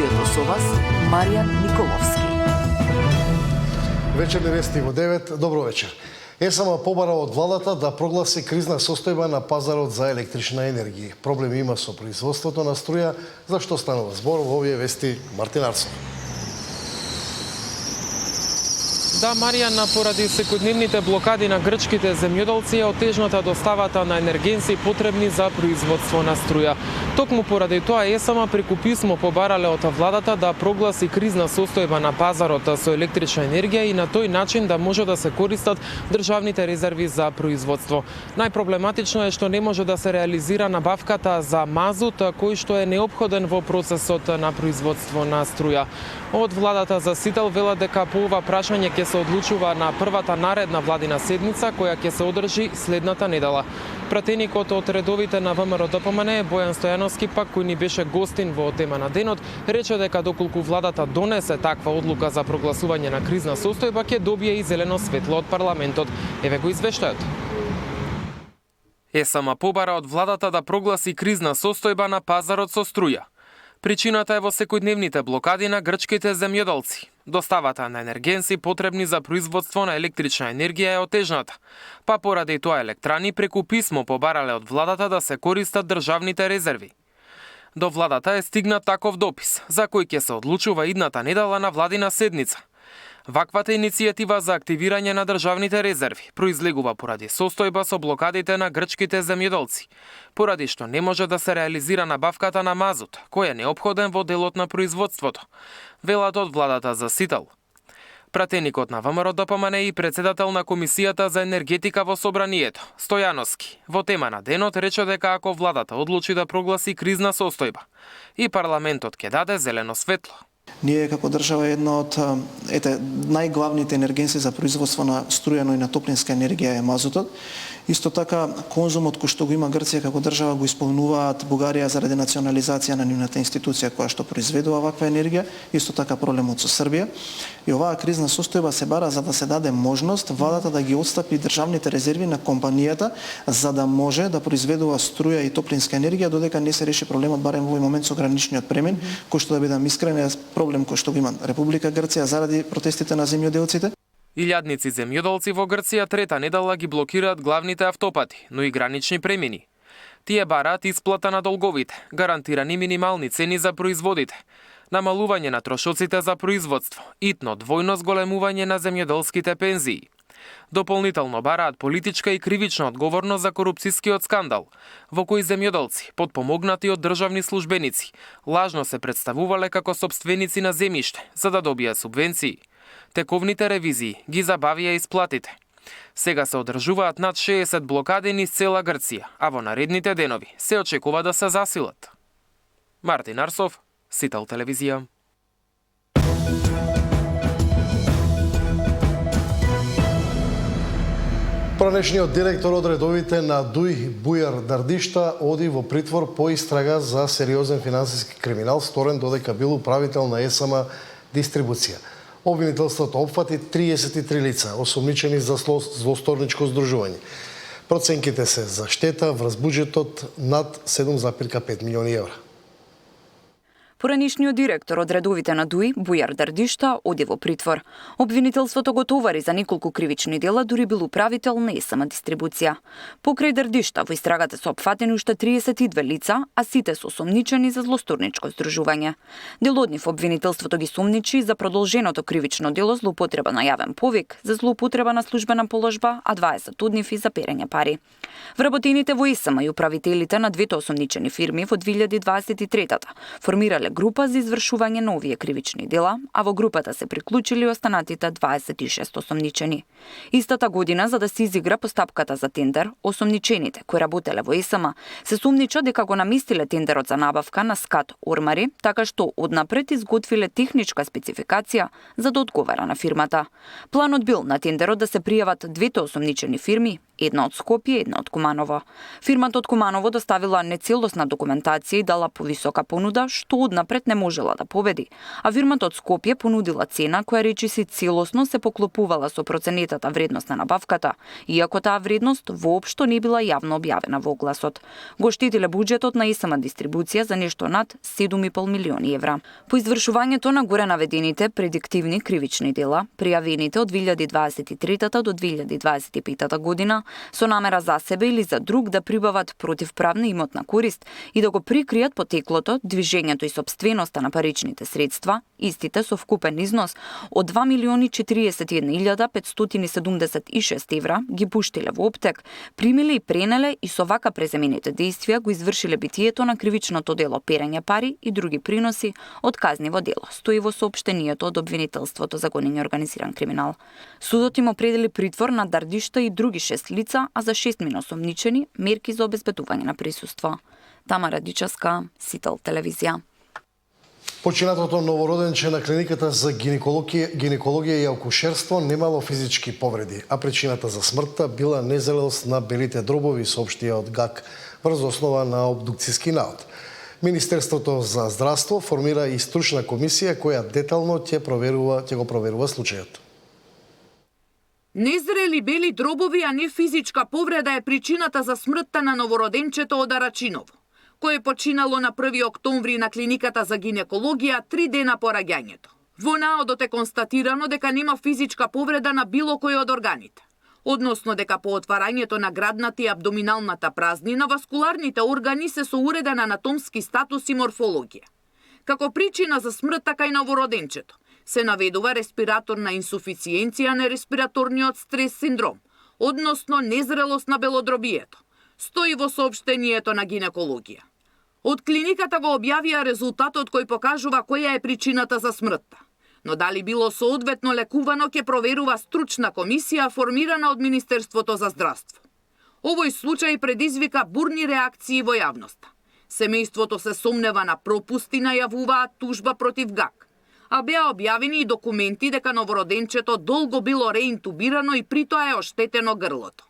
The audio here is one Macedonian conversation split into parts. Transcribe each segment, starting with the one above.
студиото со вас, Маријан Николовски. Вечерни вести во 9. Добро вечер. ЕСМ побара од владата да прогласи кризна состојба на пазарот за електрична енергија. Проблеми има со производството на струја, за што станува збор во овие вести Мартин Арсов. Да, Маријан, поради секојдневните блокади на грчките земјоделци е отежната доставата на енергенси потребни за производство на струја. Токму поради тоа ЕСМ преку писмо побарале од владата да прогласи кризна состојба на пазарот со електрична енергија и на тој начин да може да се користат државните резерви за производство. Најпроблематично е што не може да се реализира набавката за мазут кој што е неопходен во процесот на производство на струја. Од владата за Сител велат дека по ова прашање ќе се одлучува на првата наредна владина седница која ќе се одржи следната недела. Пратеникот од редовите на ВМРО ДПМН Бојан Стојановски пак кој ни беше гостин во тема на денот, рече дека доколку владата донесе таква одлука за прогласување на кризна состојба ќе добие и зелено светло од парламентот. Еве го извештајот. ЕСМ побара од владата да прогласи кризна состојба на пазарот со струја. Причината е во секојдневните блокади на грчките земјоделци. Доставата на енергенси потребни за производство на електрична енергија е отежната. Па поради тоа електрани преку писмо побарале од владата да се користат државните резерви. До владата е стигнат таков допис, за кој ќе се одлучува идната недела на владина седница. Ваквата иницијатива за активирање на државните резерви произлегува поради состојба со блокадите на грчките земјоделци, поради што не може да се реализира набавката на мазут, кој е неопходен во делот на производството, велат од владата за Сител. Пратеникот на ВМРО ДПМН и председател на Комисијата за енергетика во Собранието, Стојановски, во тема на денот рече дека ако владата одлучи да прогласи кризна состојба, и парламентот ќе даде зелено светло. Ние како држава една од најглавните енергенси за производство на струјано и на топлинска енергија е мазутот. Исто така конзумот кој што го има Грција како држава го исполнуваат Бугарија заради национализација на нивната институција која што произведува ваква енергија, исто така проблемот со Србија. И оваа кризна состојба се бара за да се даде можност владата да ги отстапи државните резерви на компанијата за да може да произведува струја и топлинска енергија додека не се реши проблемот барем во овој момент со граничниот премин, кој што да бидам искрен е проблем кој што го има Република Грција заради протестите на земјоделците. Илјадници земјоделци во Грција трета недела ги блокираат главните автопати, но и гранични премини. Тие бараат исплата на долговите, гарантирани минимални цени за производите, намалување на трошоците за производство, итно двојно зголемување на земјоделските пензии. Дополнително бараат политичка и кривична одговорност за корупцијскиот скандал, во кој земјоделци, подпомогнати од државни службеници, лажно се представувале како сопственици на земјиште за да добијат субвенции. Тековните ревизии ги забавија исплатите. Сега се одржуваат над 60 блокади низ цела Грција, а во наредните денови се очекува да се засилат. Мартин Арсов, Сител телевизија. Поранешниот директор од редовите на ДУИ Бујар Дардишта оди во притвор по истрага за сериозен финансиски криминал сторен додека бил управител на ЕСМ Дистрибуција. Обвинителството опфати 33 лица, осомничени за злосторничко здружување. Проценките се за штета врз буџетот над 7,5 милиони евра. Поранишниот директор од редовите на ДУИ, Бујар Дардишта, оди во притвор. Обвинителството го товари за неколку кривични дела, дури бил управител на ЕСМ Дистрибуција. Покрај Дардишта во истрагата се опфатени уште 32 лица, а сите се осомничени за злосторничко здружување. Дел од нив обвинителството ги сумничи за продолженото кривично дело злоупотреба на јавен повик, за злоупотреба на службена положба, а 20 од нив и за перење пари. Вработените во ЕСМ и управителите на двете осомничени фирми во 2023-та формирале група за извршување на овие кривични дела, а во групата се приклучили останатите 26 осомничени. Истата година, за да се изигра постапката за тендер, осомничените кои работеле во ЕСМ се сумнича дека го наместиле тендерот за набавка на СКАТ Ормари, така што однапред изготвиле техничка спецификација за да одговара на фирмата. Планот бил на тендерот да се пријават двете осомничени фирми една од Скопје, една од Куманово. Фирмата од Куманово доставила нецелосна документација и дала повисока понуда, што однапред не можела да победи, а фирмата од Скопје понудила цена која речиси целосно се поклопувала со проценетата вредност на набавката, иако таа вредност воопшто не била јавно објавена во огласот. Го штетиле буџетот на СМ дистрибуција за нешто над 7,5 милиони евра. По извршувањето на горе наведените предиктивни кривични дела, пријавените од 2023 до 2025 година, со намера за себе или за друг да прибават противправна имотна корист и да го прикријат потеклото, движењето и сопственоста на паричните средства, истите со вкупен износ од 2.041.576 евра ги пуштиле во оптек, примиле и пренеле и со вака преземените действија го извршиле битието на кривичното дело перење пари и други приноси од казниво дело, стои во соопштението од обвинителството за гонење организиран криминал. Судот им определи притвор на Дардишта и други 6 лица, а за 6 мина осомничени мерки за обезбедување на присуство. Тамара Дичевска, Сител телевизија. Починатото новороденче на клиниката за гинекологија и акушерство немало физички повреди, а причината за смртта била незрелост на белите дробови, соопштија од ГАК врз основа на обдукциски наод. Министерството за здравство формира и стручна комисија која детално ќе го проверува случајот. Незрели бели дробови, а не физичка повреда е причината за смртта на новороденчето од Арачиново, кое починало на 1 октомври на клиниката за гинекологија 3 дена по раѓањето. Во наодот е констатирано дека нема физичка повреда на било кој од органите, односно дека по отварањето на градната и абдоминалната празнина васкуларните органи се со уреден анатомски статус и морфологија. Како причина за смртта кај новороденчето се наведува респираторна инсуфициенција на респираторниот стрес синдром, односно незрелост на белодробието, стои во соопштението на гинекологија. Од клиниката го објавија резултатот кој покажува која е причината за смртта. Но дали било соодветно лекувано ќе проверува стручна комисија формирана од Министерството за здравство. Овој случај предизвика бурни реакции во јавноста. Семејството се сомнева на пропусти, најавуваат тужба против ГАК, а беа објавени и документи дека новороденчето долго било реинтубирано и притоа е оштетено грлото.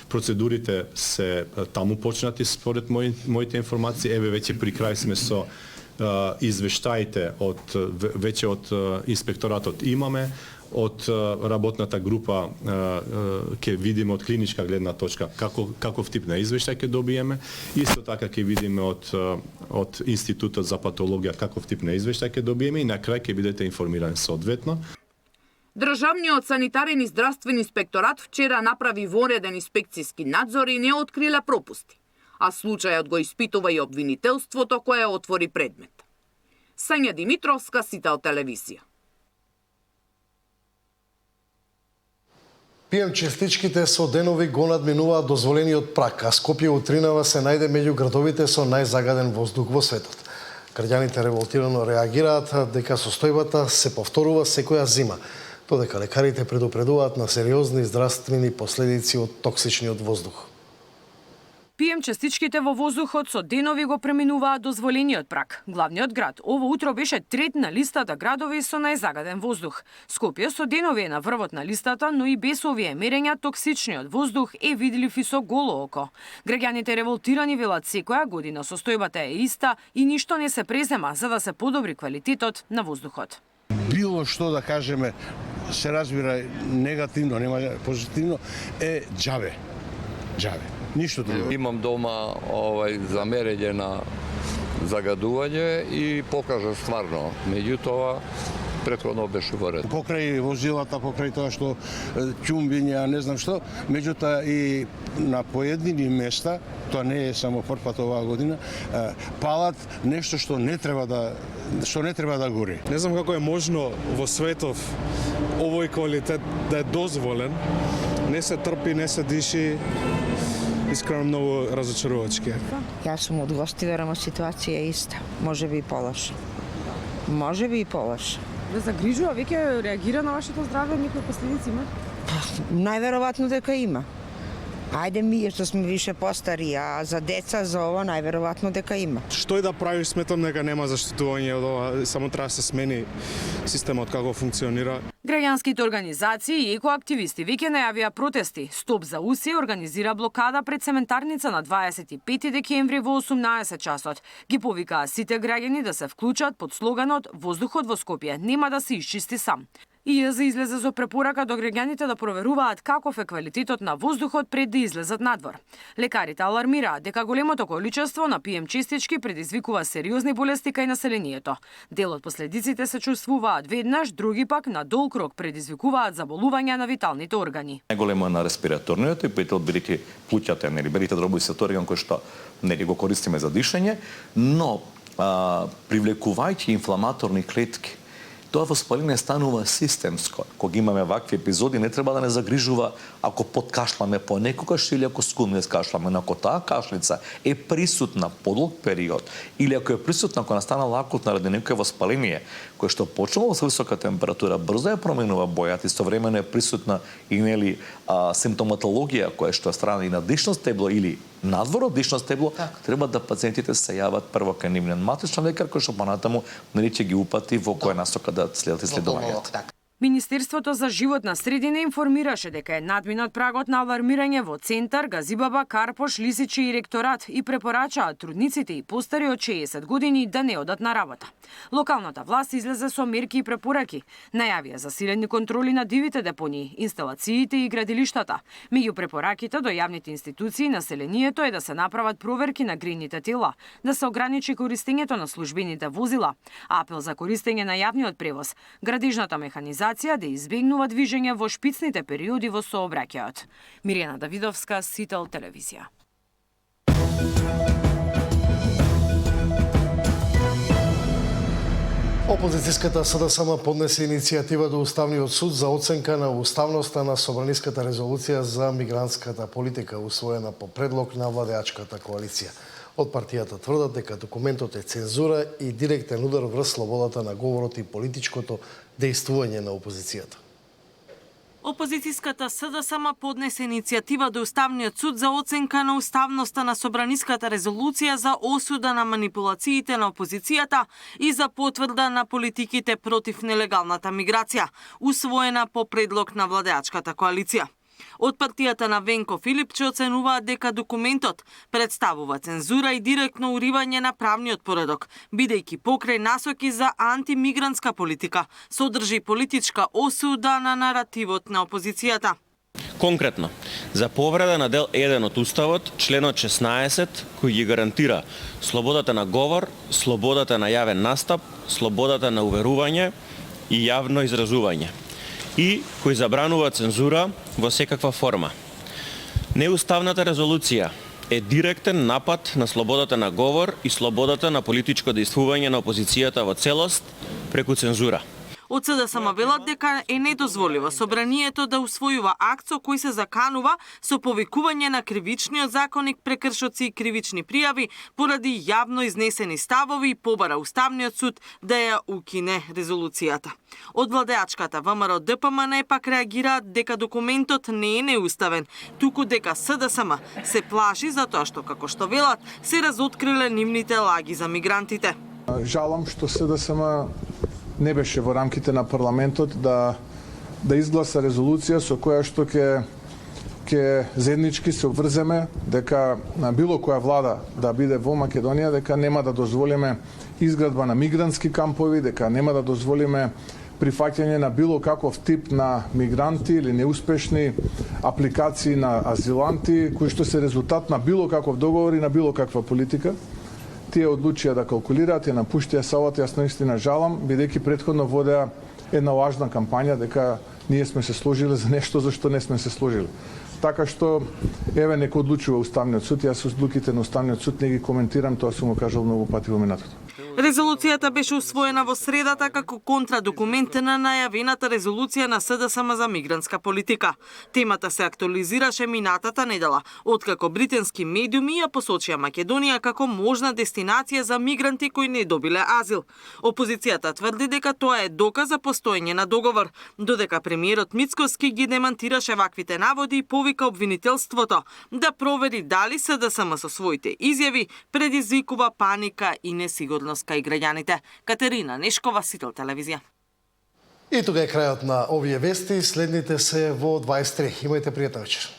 Процедурите се таму почнати според моите информации. Еве веќе при крај сме со извештаите веќе од инспекторатот имаме, од работната група ќе видиме од клиничка гледна точка каков тип на извештај ќе добиеме. Исто така ќе видиме од Институтот за патологија каков тип на извештај ќе добиеме и на крај ќе бидете информирани соодветно. Државниот санитарен и здравствен инспекторат вчера направи вонреден инспекцијски надзор и не откриле пропусти, а случајот го испитува и обвинителството кое отвори предмет. Сања Димитровска, Сител телевизија. ПМ честичките со денови го надминуваат дозволениот праг, а Скопје утринава се најде меѓу градовите со најзагаден воздух во светот. Граѓаните револтирано реагираат дека состојбата се повторува секоја зима, додека лекарите предупредуваат на сериозни здравствени последици од токсичниот воздух. ПМ частичките во воздухот со денови го преминуваат дозволениот праг. Главниот град ово утро беше трет на листата градови со најзагаден воздух. Скопје со денови е на врвот на листата, но и без овие мерења токсичниот воздух е видлив и со голо око. Граѓаните револтирани велат секоја година состојбата е иста и ништо не се презема за да се подобри квалитетот на воздухот. Било што да кажеме се разбира негативно, нема позитивно, е џабе. Ништо друго. Имам дома за мерење на загадување и покажа стварно. Меѓутоа, претходно беше во ред. Покрај возилата, покрај тоа што ќумбиња, не знам што, меѓутоа и на поедини места, тоа не е само првпат оваа година, палат нешто што не треба да гори. Не знам како е можно во светов овој квалитет да е дозволен. Не се трпи, не се диши. Искрено многу разочарувачки. Јас сум од гости, веројатно ситуација е иста. Може би и полоша. Ве загрижува, веќе реагира на вашето здравје, никои последици има? Најверојатно дека има. Ајде ми што сме више постари, а за деца, за ова најверојатно дека има. Што и да правиш, сметам дека нема заштитување од ова, само треба да се смени системот како функционира. Граѓанските организации и екоактивисти веќе најавија протести. Стоп за УСИ организира блокада пред цементарница на 25 декември во 18 часот. Ги повикаа сите граѓани да се вклучат под слоганот "Воздухот во Скопје нема да се исчисти сам". ИЈЗ излезе со препорака до граѓаните да проверуваат каков е квалитетот на воздухот пред да излезат надвор. Лекарите алармираат дека големото количество на ПМ честички предизвикува сериозни болести кај населението. Дел од последиците се чувствуваат веднаш, други пак на долг рок предизвикуваат заболувања на виталните органи. Најголемо е на респираторниот епител, бидејќи плуќата, белите дробови се орган кој што го користиме за дишење, но привлекувајќи инфламаторни клетки, тоа воспаление станува системско. Кога имаме вакви епизоди, не треба да не загрижува ако подкашламе понекогаш или ако скумне скашламе, но ако таа кашлица е присутна подолг период или ако е присутна кога настанала акутна ради некое воспаление, кое што почнало со висока температура, брзо ја променува бојата, истовремено е присутна и симптоматологија која што е страна и на дишно стебло или надвор од дишно стебло, треба да пациентите се јават прво кај нивниот матичен лекар кој што понатаму ќе ги упати во која насока да следат исследувањата. Министерството за животна средина информираше дека е надминат прагот на алармирање во Центар, Газибаба, Карпош, Лисичи и Ректорат и препорачаат трудниците и постари од 60 години да не одат на работа. Локалната власт излезе со мерки и препораки. Најавија засилени контроли на дивите депонии, инсталациите и градилиштата. Меѓу препораките до јавните институции и населението е да се направат проверки на гринните тела, да се ограничи користењето на службените возила, апел за користење на јавниот превоз, градежната механизација да избегнува движење во шпицните периоди во сообраќајот. Мирјана Давидовска, Сител телевизија. Опозицијската СДСМ поднесе иницијатива до Уставниот суд за оценка на уставноста на собраниската резолуција за мигрантската политика, усвоена по предлог на владеачката коалиција. Од партијата тврдат дека документот е цензура и директен удар врз слободата на говорот и политичкото дејствување на опозицијата. Опозицијската СДСМ поднесе иницијатива до Уставниот суд за оценка на уставноста на собраниската резолуција за осуда на манипулациите на опозицијата и за потврда на политиките против нелегалната миграција, усвоена по предлог на владеачката коалиција. Од партијата на Венко Филипче оценуваат дека документот представува цензура и директно уривање на правниот поредок, бидејќи покрај насоки за антимигрантска политика содржи политичка осуда на наративот на опозицијата. Конкретно, за повреда на дел 1 од Уставот, членот 16, кој ги гарантира слободата на говор, слободата на јавен настап, слободата на уверување и јавно изразување, и кој забранува цензура во секаква форма. Неуставната резолуција е директен напад на слободата на говор и слободата на политичко дејствување на опозицијата во целост преку цензура. Од СДСМ велат дека е недозволиво собранието да усвојува акт со кој се заканува со повикување на кривичниот законник прекршоци и кривични пријави поради јавно изнесени ставови и побара Уставниот суд да ја укине резолуцијата. Од владеачката ВМРО ДПМН пак реагираат дека документот не е неуставен, туку дека СДСМ се плаши затоа што, како што велат, се разоткриле нивните лаги за мигрантите. Жалам што СДСМ не беше во рамките на парламентот да изгласа резолуција со која што ќе заеднички се обврземе дека на било која влада да биде во Македонија, дека нема да дозволиме изградба на мигрантски кампови, дека нема да дозволиме прифаќање на било каков тип на мигранти или неуспешни апликации на азиланти, кои што се резултат на било каков договор и на било каква политика. Тие одлучија да калкулираат и напуштија салата. Јас наистина жалам, бидејќи претходно водеа една лажна кампања дека ние сме се сложиле за нешто за што не сме се сложиле. Така што, еве, нека одлучува Уставниот суд. Јас одлуките на Уставниот суд не ги коментирам, тоа сум го кажал многу пати во минатото. Резолуцијата беше усвоена во средата како контрадокумент на најавената резолуција на СДСМ за мигрантска политика. Темата се актуализираше минатата недела, откако британски медиуми ја посочија Македонија како можна дестинација за мигранти кои не добиле азил. Опозицијата тврди дека тоа е доказ за постоење на договор, додека премиерот Мицкоски ги демантираше ваквите наводи и повика обвинителството да провери дали СДСМ со своите изјави предизвикува паника и несигурност кај граѓаните. Катерина Нешкова, Сител телевизија. И тука е крајот на овие вести, следните се во 23. Имајте пријатна вечер.